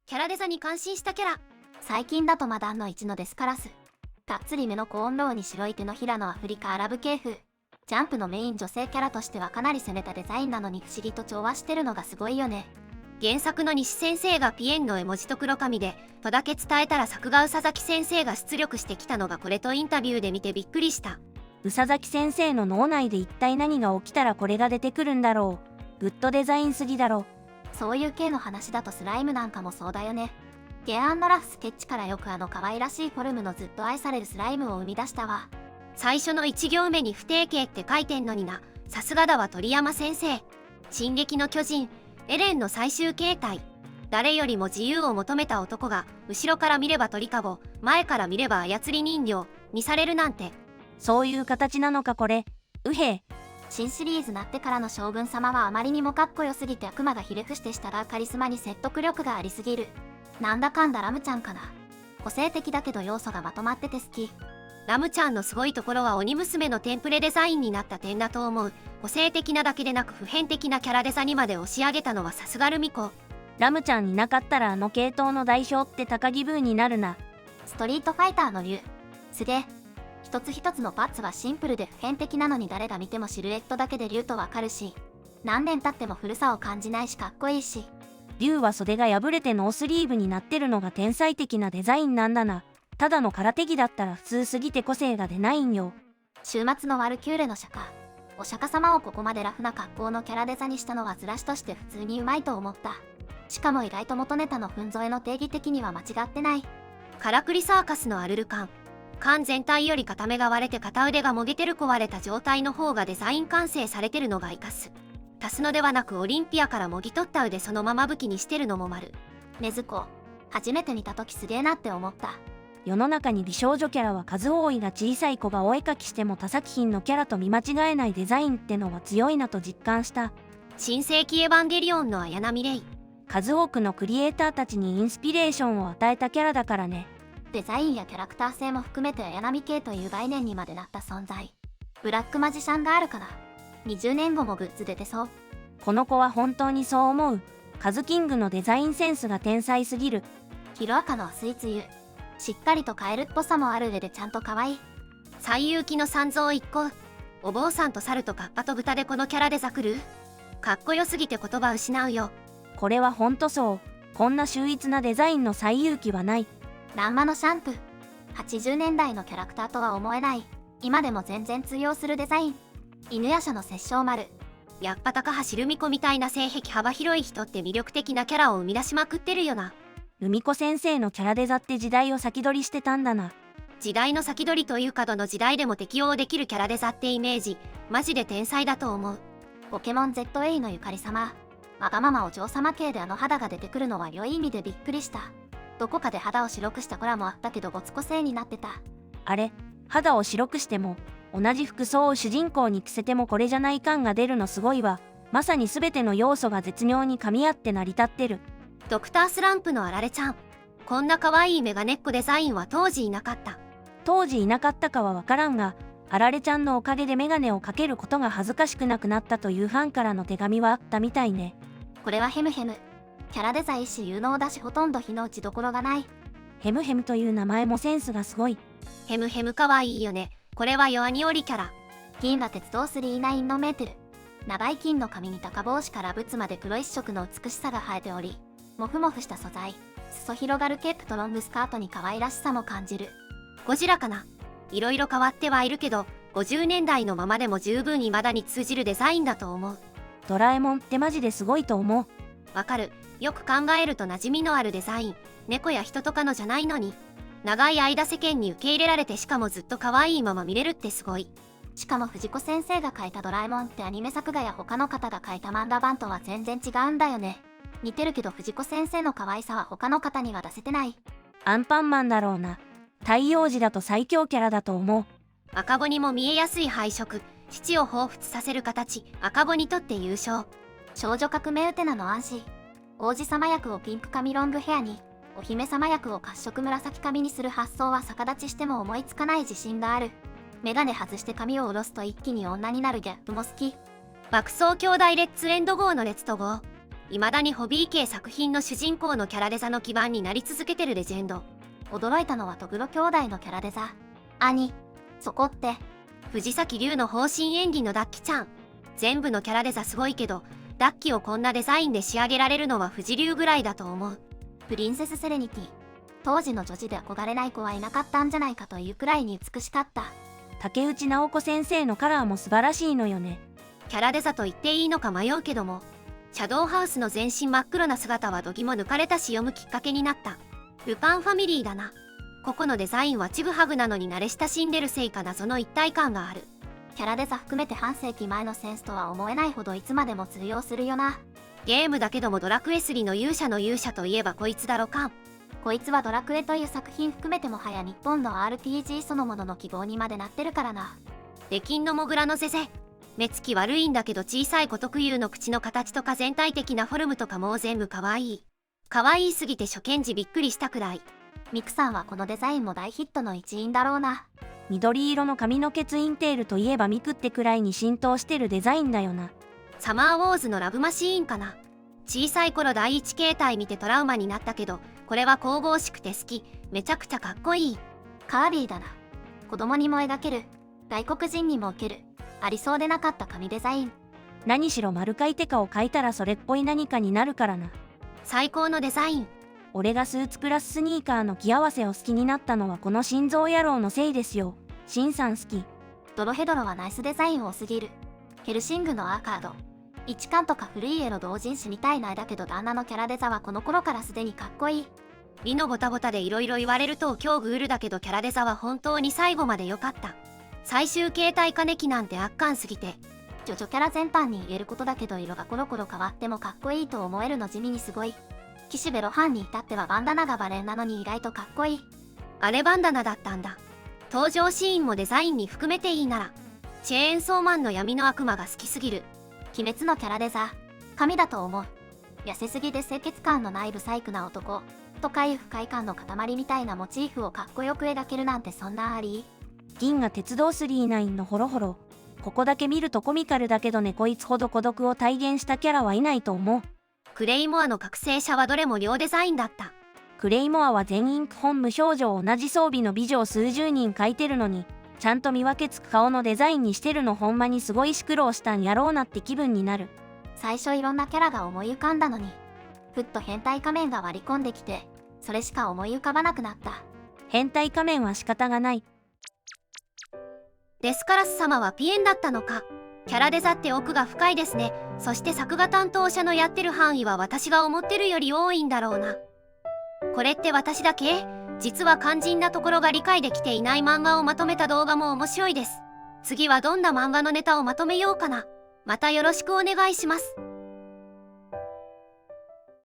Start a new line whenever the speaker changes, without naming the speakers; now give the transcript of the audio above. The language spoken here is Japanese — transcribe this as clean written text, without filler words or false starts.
キャラデザに感心したキャラ。
最近だとマダンの1のデスカラス。がっつり目のコーンローに白い手のひらのアフリカアラブ系風。ジャンプのメイン女性キャラとしてはかなり攻めたデザインなのに不思議と調和してるのがすごいよね。
原作の西先生がピエンの絵文字と黒髪でとだけ伝えたら作画宇佐崎先生が出力してきたのがこれとインタビューで見てびっくりした。
宇佐崎先生の脳内で一体何が起きたらこれが出てくるんだろう。グッドデザインすぎだろ。
そういう系の話だとスライムなんかもそうだよね。ゲアンドラフスケッチからよく可愛らしいフォルムのずっと愛されるスライムを生み出したわ。
最初の1行目に不定形って書いてんのにな。さすがだわ鳥山先生。進撃の巨人エレンの最終形態。誰よりも自由を求めた男が後ろから見れば鳥かご、前から見れば操り人形にされるなんて。
そういう形なのかこれ。うへい。
新シリーズなってからの将軍様はあまりにもかっこよすぎて悪魔がひれ伏してしたらカリスマに説得力がありすぎる。なんだかんだラムちゃんかな。個性的だけど要素がまとまってて好き。
ラムちゃんのすごいところは鬼娘のテンプレデザインになった点だと思う。個性的なだけでなく普遍的なキャラデザにまで押し上げたのはさすがルミ子。
ラムちゃんいなかったらあの系統の代表って高木ブーになるな。
ストリートファイターの竜。すげえ。一つ一つのパーツはシンプルで普遍的なのに誰が見てもシルエットだけで竜とわかるし、何年経っても古さを感じないしかっこいいし。
竜は袖が破れてノースリーブになってるのが天才的なデザインなんだな。ただの空手着だったら普通すぎて個性が出ないんよ。
週末のワルキューレの釈迦。お釈迦様をここまでラフな格好のキャラデザにしたのはずらしとして普通にうまいと思った。しかも意外と元ネタのふんぞえの定義的には間違ってない。
からくりサーカスのアルルカン。缶全体より片目が割れて片腕がもげてる壊れた状態の方がデザイン完成されてるのが活かす。足すのではなくオリンピアからもぎ取った腕そのまま武器にしてるのも丸。
禰豆子。初めて見た時すげえなって思った。
世の中に美少女キャラは数多いが小さい子がお絵描きしても他作品のキャラと見間違えないデザインってのは強いなと実感した。
新世紀エヴァンゲリオンの綾波レイ。
数多くのクリエイターたちにインスピレーションを与えたキャラだからね。
デザインやキャラクター性も含めて綾波系という概念にまでなった存在。ブラックマジシャンガールかな。20年後もグッズ出てそう。
この子は本当にそう思う。カズキングのデザインセンスが天才すぎる。
ヒロアカのスイーツ湯。しっかりとカエルっぽさもある上でちゃんと可愛い。
最有機の三蔵一行。お坊さんと猿とカッパと豚でこのキャラでざくる？かっこよすぎて言葉失うよ。
これはほんとそう。こんな秀逸なデザインの最有機はない。
ランマのシャンプー。80年代のキャラクターとは思えない。今でも全然通用するデザイン。犬夜叉の殺生丸。
やっぱ高橋留美子みたいな性癖幅広い人って魅力的なキャラを生み出しまくってるよな。
留美子先生のキャラデザって時代を先取りしてたんだな。
時代の先取りというかどの時代でも適応できるキャラデザってイメージ、マジで天才だと思う。
ポケモン ZA のゆかり様。わがままお嬢様系であの肌が出てくるのは良い意味でびっくりした。どこかで肌を白くしたコラもあったけどごつ個性になってた。
あれ、肌を白くしても同じ服装を主人公に着せてもこれじゃない感が出るのすごいわ。まさに全ての要素が絶妙に噛み合って成り立ってる。
ドクタースランプのあられちゃん。こんな可愛いメガネっ子デザインは当時いなかった。
当時いなかったかはわからんが、あられちゃんのおかげでメガネをかけることが恥ずかしくなくなったというファンからの手紙はあったみたいね。
これはヘムヘム。キャラデザ一種有能だしほとんど非の打ちどころがない。
ヘムヘムという名前もセンスがすごい。
ヘムヘム可愛いよね。これはヨアニオリキャラ。
銀河鉄道39のメーテル。長い金の髪に高帽子からブツまで黒一色の美しさが生えており、モフモフした素材、裾広がるケープとロングスカートに可愛らしさも感じる。
ゴジラかな。いろいろ変わってはいるけど、50年代のままでも十分未だに通じるデザインだと思う。
ドラえもんってマジですごいと思う。
わかる。よく考えると馴染みのあるデザイン。猫や人とかのじゃないのに。長い間世間に受け入れられてしかもずっと可愛いまま見れるってすごい。
しかも藤子先生が描いたドラえもんってアニメ作画や他の方が描いた漫画版とは全然違うんだよね。似てるけど藤子先生の可愛さは他の方には出せてない。
アンパンマンだろうな。太陽児だと最強キャラだと思う。
赤子にも見えやすい配色、父を彷彿させる形、赤子にとって優勝。
少女革命ウテナのアンシー。王子様役をピンク髪ロングヘアに、お姫様役を褐色紫髪にする発想は逆立ちしても思いつかない自信がある。メガネ外して髪を下ろすと一気に女になるギャップも好き。
爆走兄弟レッツエンドゴーのレッツとゴー。未だにホビー系作品の主人公のキャラデザの基盤になり続けてるレジェンド。
驚いたのはトグロ兄弟のキャラデザ。兄、そこって。
藤崎龍の方針演技のダッキちゃん。全部のキャラデザすごいけど、ダッキをこんなデザインで仕上げられるのは藤龍ぐらいだと思う。
プリンセスセレニティ。当時の女児で憧れない子はいなかったんじゃないかというくらいに美しかった。
竹内直子先生のカラーも素晴らしいのよね。
キャラデザと言っていいのか迷うけども、シャドウハウスの全身真っ黒な姿は度肝抜かれたし読むきっかけになった。ルパンファミリーだな。ここのデザインはちぐはぐなのに慣れ親しんでるせいか謎の一体感がある。
キャラデザ含めて半世紀前のセンスとは思えないほどいつまでも通用するよな。
ゲームだけどもドラクエ3の勇者の勇者といえばこいつだろかん。
こいつはドラクエという作品含めてもはや日本の RPG そのものの希望にまでなってるからな。
出禁のモグラのゼゼ。目つき悪いんだけど小さい子特有の口の形とか全体的なフォルムとかもう全部可愛い。可愛いすぎて初見時びっくりしたくらい。
ミクさんはこのデザインも大ヒットの一因だろうな。
緑色の髪の毛ツインテールといえばミクってくらいに浸透してるデザインだよな。
サマーウォーズのラブマシーンかな。小さい頃第一形態見てトラウマになったけど、これは神々しくて好き。めちゃくちゃかっこいい。
カービィだな。子供にも描ける、外国人にも受ける、ありそうでなかった紙デザイン。
何しろ丸書いてかを書いたらそれっぽい何かになるからな。
最高のデザイン。
俺がスーツプラススニーカーの着合わせを好きになったのはこの心臓野郎のせいですよ。シンさん好き。
ドロヘドロはナイスデザイン多すぎる。ヘルシングのアーカード。一巻とか古い絵の同人誌みたいな絵だけど旦那のキャラデザはこの頃からすでにかっこいい。
リのボタボタで色々言われると今日グールだけどキャラデザは本当に最後まで良かった。最終形態化ネキなんて圧巻すぎて。
ジョジョキャラ全般に言えることだけど色がコロコロ変わってもかっこいいと思えるの地味にすごい。岸辺露伴に至ってはバンダナがバレンなのに意外とかっこいい。
あれバンダナだったんだ。登場シーンもデザインに含めていいなら。チェーンソーマンの闇の悪魔が好きすぎる。
鬼滅のキャラデザ、神だと思う。痩せすぎで清潔感のないブサイクな男とかいう不快感の塊みたいなモチーフをかっこよく描けるなんてそんなあり。
銀河鉄道999のホロホロ。ここだけ見るとコミカルだけどね、こいつほど孤独を体現したキャラはいないと思う。
クレイモアの覚醒者はどれも両デザインだった。
クレイモアは全インク本無表情同じ装備の美女を数十人描いてるのに、ちゃんと見分けつく顔のデザインにしてるのほんまにすごいし苦労したんやろうなって気分になる。
最初いろんなキャラが思い浮かんだのに、ふっと変態仮面が割り込んできて、それしか思い浮かばなくなった。
変態仮面は仕方がない。
デスカラス様はピエンだったのか。キャラデザって奥が深いですね。そして作画担当者のやってる範囲は私が思ってるより多いんだろうな。これって私だけ？実は肝心なところが理解できていない漫画をまとめた動画も面白いです。次はどんな漫画のネタをまとめようかな。またよろしくお願いします。